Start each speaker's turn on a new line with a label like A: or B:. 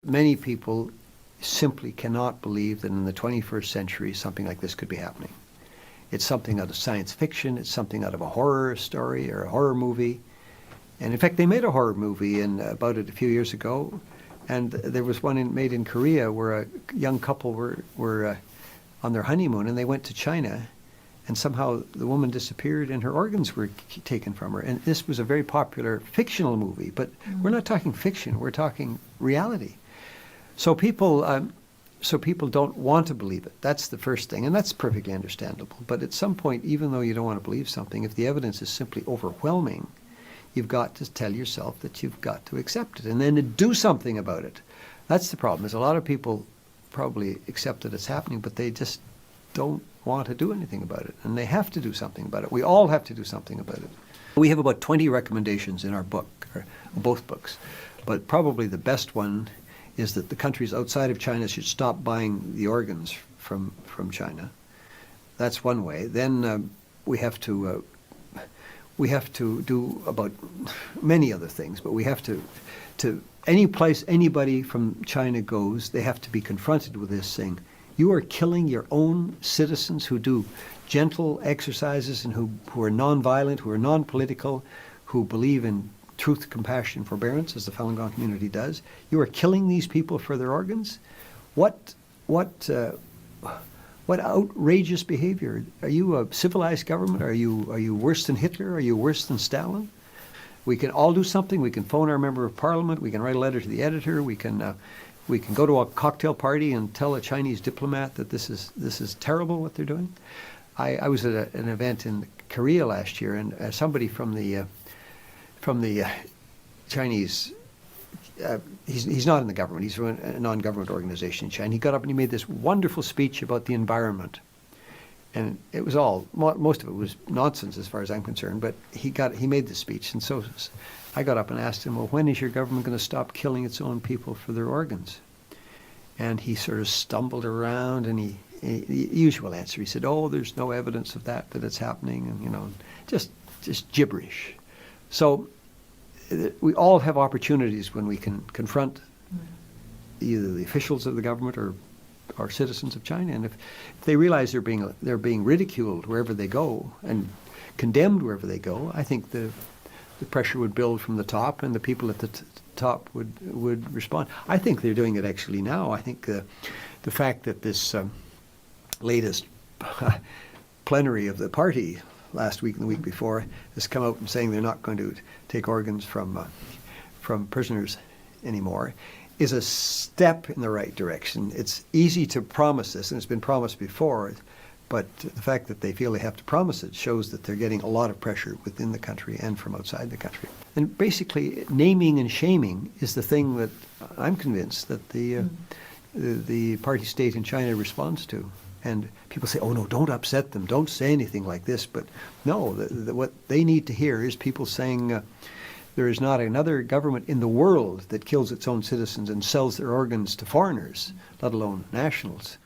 A: Many people simply cannot believe that in the 21st century something like this could be happening. It's something out of science fiction, it's something out of a horror story or a horror movie. And in fact, they made a horror movie about it a few years ago, and there was one made in Korea where a young couple were on their honeymoon, and they went to China, and somehow the woman disappeared and her organs were taken from her. And this was a very popular fictional movie, but we're not talking fiction, we're talking reality. So people don't want to believe it. That's the first thing, and that's perfectly understandable. But at some point, even though you don't want to believe something, if the evidence is simply overwhelming, you've got to tell yourself that you've got to accept it and then to do something about it. That's the problem, is a lot of people probably accept that it's happening, but they just don't want to do anything about it. And they have to do something about it. We all have to do something about it. We have about 20 recommendations in our book, or both books, but probably the best one is that the countries outside of China should stop buying the organs from China. That's one way. Then we have to do about many other things, but we have to any place anybody from China goes, they have to be confronted with this, saying, you are killing your own citizens who do gentle exercises and who are non-violent, who are non-political, who believe in truth, compassion, forbearance, as the Falun Gong community does. You are killing these people for their organs? What outrageous behavior. Are you a civilized government? Are you worse than Hitler? Are you worse than Stalin? We can all do something. We can phone our member of parliament. We can write a letter to the editor. We can go to a cocktail party and tell a Chinese diplomat that this is terrible what they're doing. I was at an event in Korea last year, and somebody from the Chinese, he's not in the government, he's from a non-government organization in China. He got up and he made this wonderful speech about the environment. And it was most of it was nonsense as far as I'm concerned, but he made this speech. And so I got up and asked him, well, when is your government going to stop killing its own people for their organs? And he sort of stumbled around, and the usual answer, he said, oh, there's no evidence of that it's happening, and just gibberish. So we all have opportunities when we can confront either the officials of the government or citizens of China, and if they realize they're being ridiculed wherever they go and condemned wherever they go, I think the pressure would build from the top, and the people at the top would respond. I think they're doing it actually now. I think the fact that this latest plenary of the party last week and the week before has come out and saying they're not going to take organs from prisoners anymore is a step in the right direction. It's easy to promise this, and it's been promised before, but the fact that they feel they have to promise it shows that they're getting a lot of pressure within the country and from outside the country. And basically, naming and shaming is the thing that I'm convinced that the party state in China responds to. And people say, oh no, don't upset them, don't say anything like this. But no, what they need to hear is people saying there is not another government in the world that kills its own citizens and sells their organs to foreigners, let alone nationals.